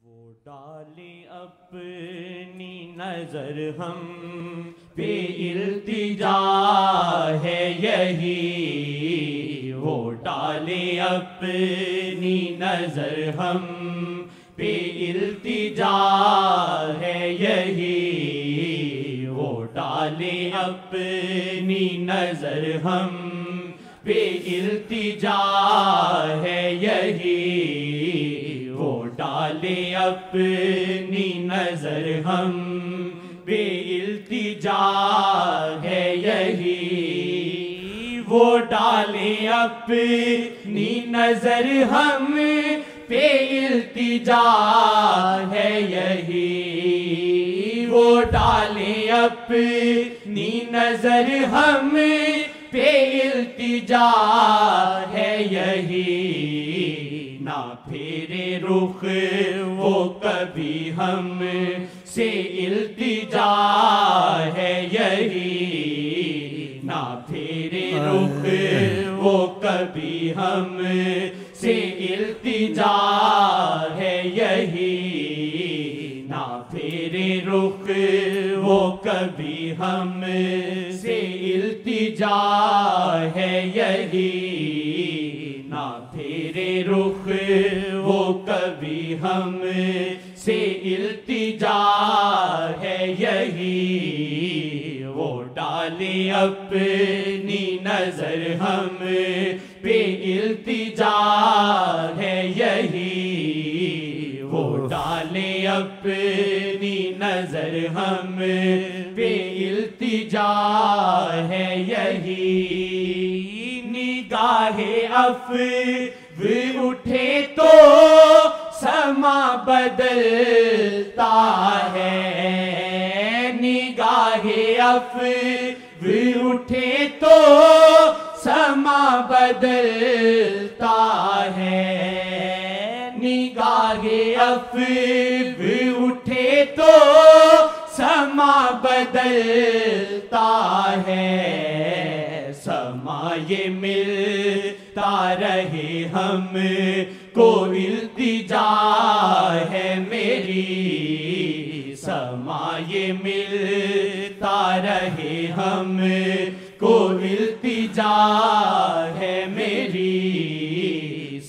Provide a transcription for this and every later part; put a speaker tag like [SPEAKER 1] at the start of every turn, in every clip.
[SPEAKER 1] ڈالے اپنی نظر ہم پہ التجا ہے یہی، وہ ڈالے اپنی نظر ہم پہ التجا ہے یہی، وہ ڈالے اپنی نظر ہم پہ التجا ہے یہی، وہ ڈالے اپنی نظر ہم پہ التجا ہے یہی، وہ ڈالے اپنی نظر ہم پہ التجا ہے یہی، وہ ڈالے اپنی نظر ہم پہ التجا ہے یہی، نہ پھیرے رخ وہ کبھی ہم سے التجا ہے یہی، نہ پھیرے رخ وہ کبھی ہم سے التجا ہے یہی، نہ پھیرے رخ وہ کبھی ہم سے التجا ہے یہی، نہ پھیرے رخ وہ کبھی ہم سے التجا ہے یہی، وہ ڈالے اپنی نظر ہم پہ التجا ہے یہی، وہ ڈالے اپنی نظر ہم پہ التجا ہے یہی، نگاہ افو اٹھے تو سما بدلتا ہے، نگاہ افو اٹھے تو سما بدلتا ہے، نگاہ افو اٹھے تو سما بدلتا ہے، سما یہ ملتا رہے ہم کو التجا ہے میری، سما یہ ملتا رہے ہم کو التجا ہے میری،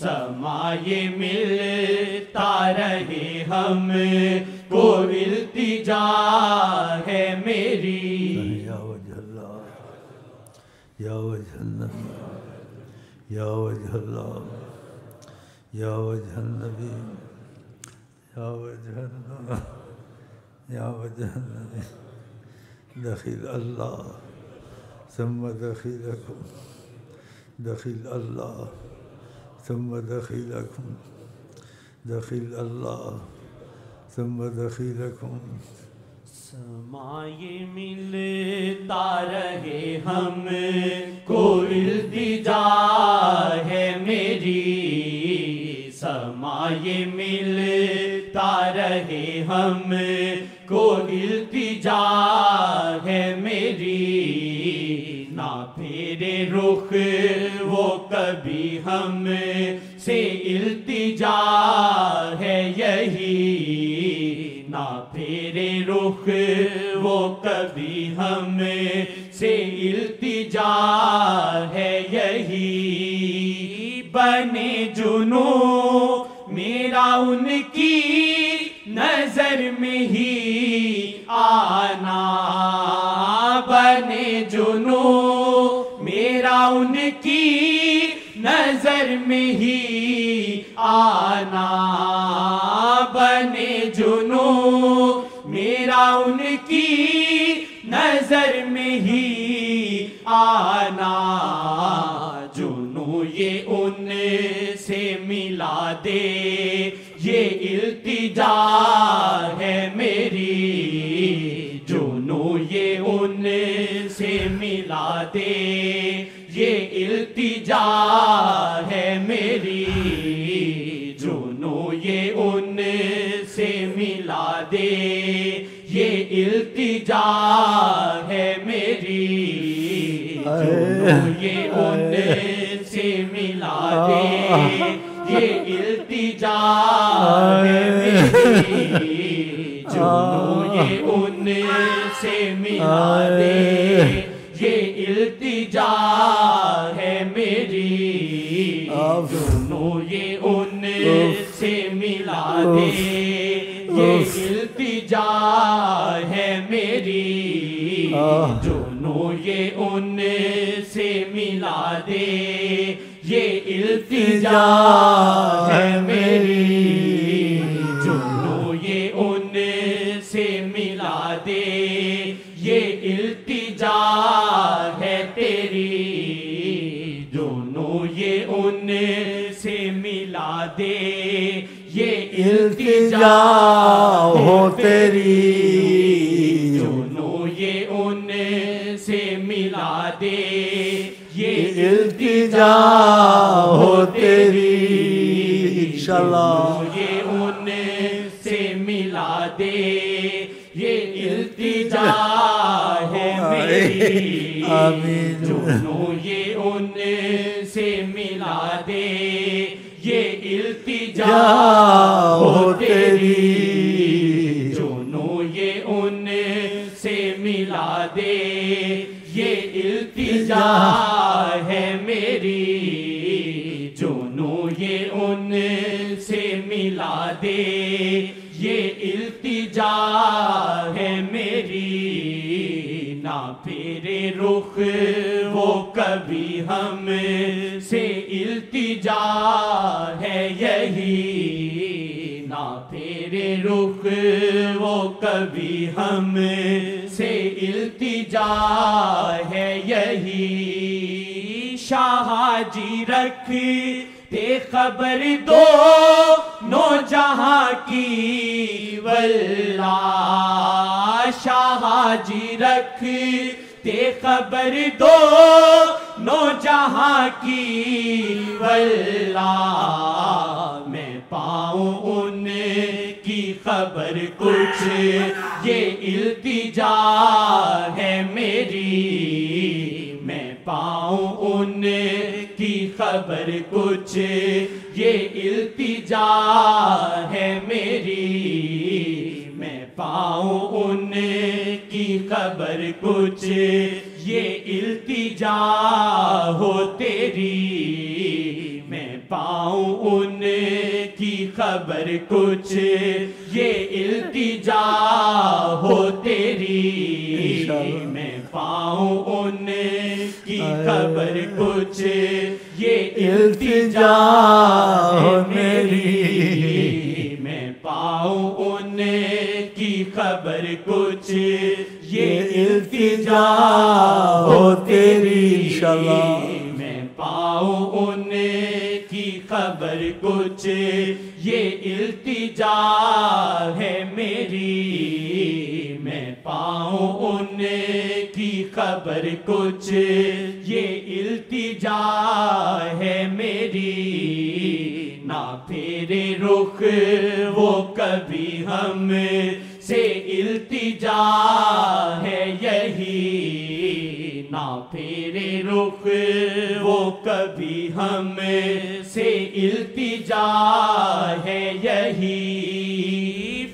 [SPEAKER 1] سما یہ ملتا رہے ہم کو التجا ہے میری،
[SPEAKER 2] یا وجہ اللہ، یا وجہ النبی، یا وجہ اللہ، یا وجہ النبی، یا وجہ اللہ، یا وجہ النبی، دخل اللہ ثم دخلکم، دخل اللہ ثم دخلکم، دخل اللہ ثم دخلکم،
[SPEAKER 1] سما یہ ملتا رہے ہم کو التجا ہے میری، سما یہ ملتا رہے ہم کو التجا ہے میری، نہ پھیرے رخ وہ کبھی ہم سے التجا ہے یہی، نہ پھیرے رخ وہ کبھی ہم سے التجا ہے یہی، بنے جنوں میرا ان کی نظر میں ہی آنا، بنے جنوں میرا ان کی نظر میں ہی آنا، بنے جنوں میرا ان کی نظر میں ہی آنا، جنوں یہ ان سے ملا دے یہ التجا ہے میری، جنوں یہ ان سے ملا دے یہ التجا ہے میری، جنوں یہ ان سے ملا دے یہ التجا ہے میری، جنوں یہ ان سے ملا دے یہ التجا ہے میری، سے ملا دے یہ التجا ہے میری جنوں یہ ان سے ملا دے یہ التجا ہے میری جنوں یہ ان سے ملا دے یہ التجا ہے میری جنوں یہ ان سے ملا دے یہ التجا ہے تیری جنوں یہ ان سے ملا دے یہ التجا ہو تیری جنوں یہ ان سے ملا دے یہ التجا ہو تیری
[SPEAKER 2] انشاءاللہ
[SPEAKER 1] یہ ان سے ملا دے یہ التجا ہے میری
[SPEAKER 2] آمین
[SPEAKER 1] جنوں یہ ان سے ملا دے یہ التجا ہو تیری جنوں یہ ان سے ملا دے یہ التجا ہے میری جنوں یہ ان سے ملا دے یہ التجا ہے میری نہ پھیرے رخ وہ کبھی ہم سے التجا ہے یہی نہ پھیرے رخ وہ کبھی ہم سے التجا ہے یہی شاہ جی رکھتے خبر دو نو جہاں کی واللہ شاہ جی رکھتے خبر دو نو جہاں کی واللہ میں پاؤں ان کی خبر کچھ یہ التجا ہے میری میں پاؤں ان کی خبر کچھ یہ التجا ہے میری میں پاؤں ان کی خبر کچھ یہ التجا ہو تیری میں پاؤں ان کی خبر کچھ یہ التجا ہو تیری میں پاؤں ان کی خبر کچھ یہ التجا ہو میری میں پاؤں ان کی خبر کچھ یہ التجا ہو تیری
[SPEAKER 2] انشاءاللہ
[SPEAKER 1] میں پاؤں ان کی خبر کچھ یہ التجا ہے میری میں پاؤں ان کی خبر کچھ یہ التجا ہے میری نہ پھیرے رخ وہ کبھی ہم سے التجا ہے یہی نہ پھیرے رخ وہ کبھی ہم سے التجا ہے یہی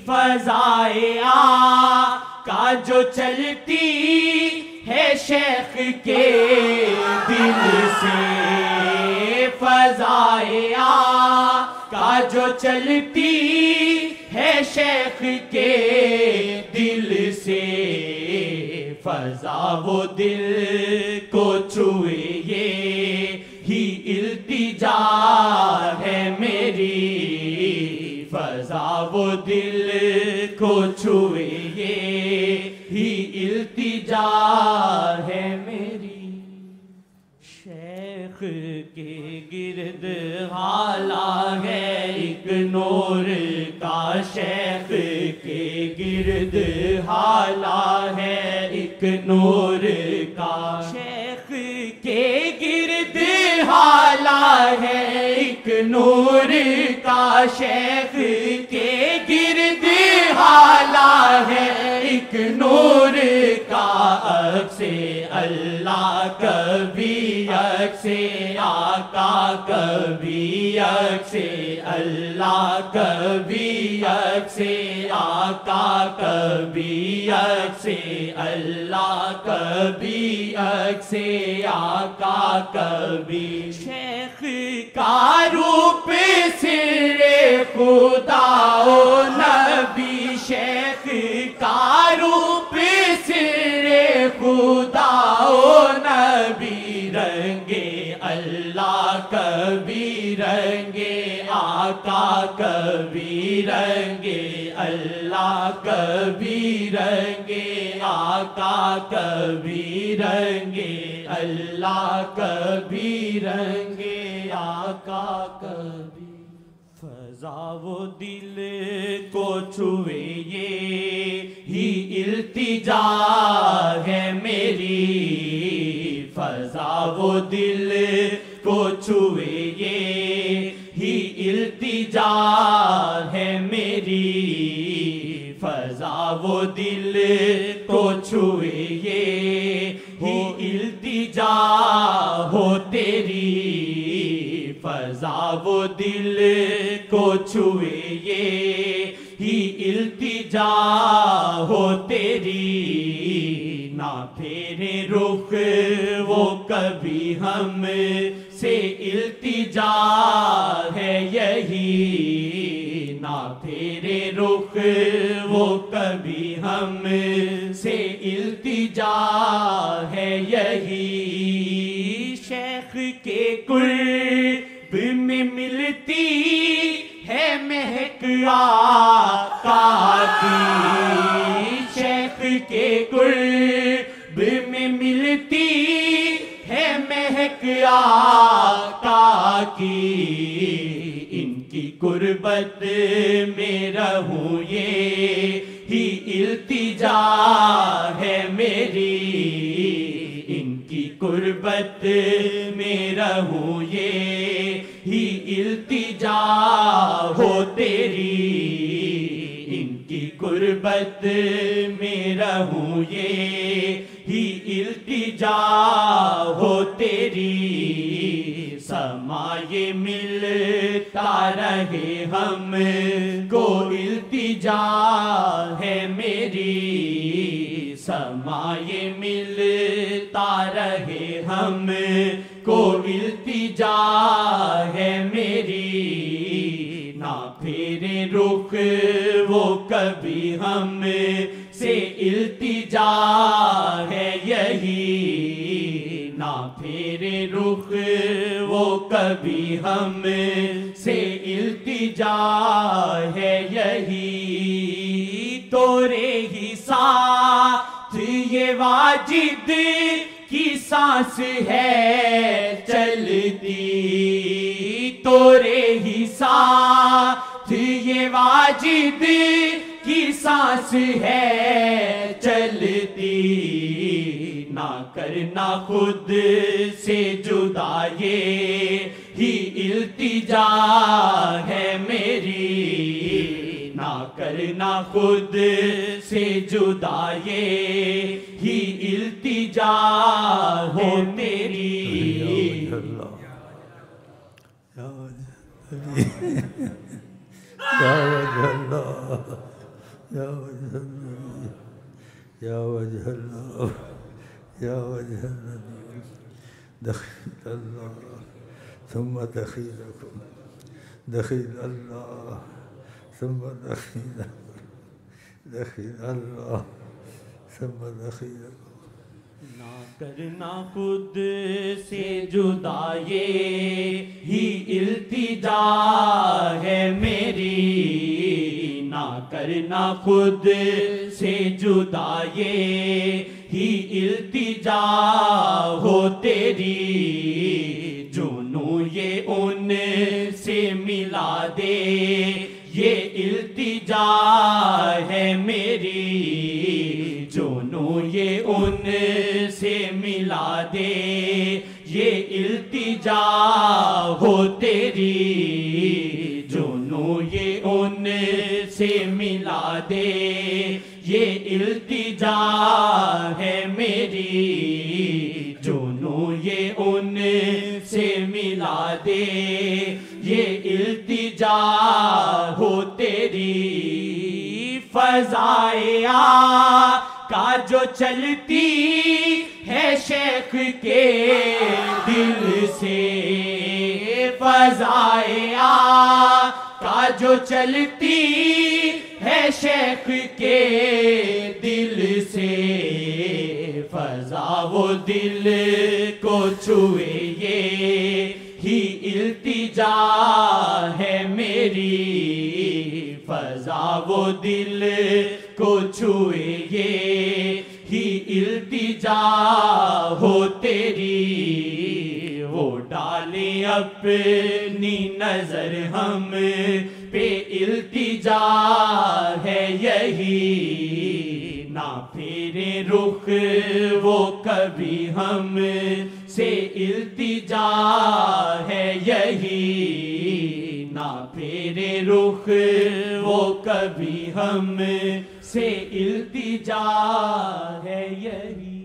[SPEAKER 1] فضائے آقا جو چلتی ہے شیخ کے دل سے فضائے آقا جو چلتی ہے شیخ کے دل سے فضا وہ دل کو چھوئے یہ ہی التجا ہے میری فضا وہ دل کو چھوئے یہ ہی التجا ہے میری شیخ کے گرد حالا ہے ایک نور کا شیخ کے گرد حالا ہے ایک نور کا شیخ کے گرد حالا ہے ایک نور کا شیخ کے گرد حالا ہے ایک نور کا عکس اللہ کبھی عکس آقا کبھی یک سے اللہ کبھی یک سے آقا کبھی یک سے اللہ کبھی یک سے آقا کبھی شیخ کا روپ سر خدا و نبی شیخ کا روپ سر خدا و نبی رنگے اللہ کبھی رنگے آقا کبھی رنگے اللہ کبھی رنگے آقا کبھی رنگے اللہ کبھی رنگے آقا کبھی فضا و دل کو چھوئے یہ ہی التجا ہے میری فضا و دل کو چھوئے یہ ہی التجا ہے میری فضا و دل کو چھوئے یہ ہی التجا ہو تیری فضا و دل کو چھوئے یہ ہی التجا ہو تیری نہ پھیرے رخ وہ کبھی ہم سے التجا ہے یہی نہ پھیرے رخ وہ کبھی ہم سے التجا ہے یہی شیخ کے قرب میں ملتی ہے مہک آقا کی شیخ کے قرب میں ملتی ہے مہک آقا کی ان کی قربت میں رہوں یہ ہی التجا ہے میری ان کی قربت میں رہوں یہ ہی التجا ہو تیری ان کی قربت میں رہوں یہ ہی التجا ہو تیری سمائے ملتا رہے ہم کو التجا ہے میری سمائے ملتا رہے ہم کو التجا ہے میری نہ پھیرے رخ وہ کبھی ہم سے التجا ہے یہی نہ پھیرے رخ وہ کبھی ہم سے التجا ہے یہی تورے ہی ساتھ یہ واجد کی سانس ہے چلتی تورے ہی ساتھ یہ واجد کی سانس ہے چلتی نہ کرنا خود سے جدا یہ ہی التجا ہے میری نہ کرنا خود سے جدا یہ ہی التجا ہے میری
[SPEAKER 2] یا وجہ اللہ یا وجہ النبی دخیل اللہ ثم دخیلکم دخیل اللہ ثم دخیل اللہ ثم دخیلکم
[SPEAKER 1] نہ کرنا خود سے جدا یہ ہی التجا ہے میری نہ کرنا خود سے جدا یہ ہی التجا ہو تیری جنوں یہ ان سے ملا دے یہ التجا ہے میری جنوں یہ ان سے ملا دے یہ التجا ہو تیری جنوں یہ ان سے ملا دے یہ التجا ہے میری جنوں یہ ان سے ملا دے یہ فضائے آقا جو چلتی ہے شیخ کے دل سے، فضائے آقا جو چلتی ہے شیخ کے دل سے، فضا وہ دل کو چھوئے یہ ہی التجا ہے میری، فضا وہ دل کو چھوئے یہ ہی التجا ہو تیری، وہ ڈالے اپنی نظر ہم پہ التجا ہے یہی، نہ پھیرے رخ وہ کبھی ہم سے التجا ہے یہی، نہ پھیرے رخ وہ کبھی ہم سے التجا ہے یہی۔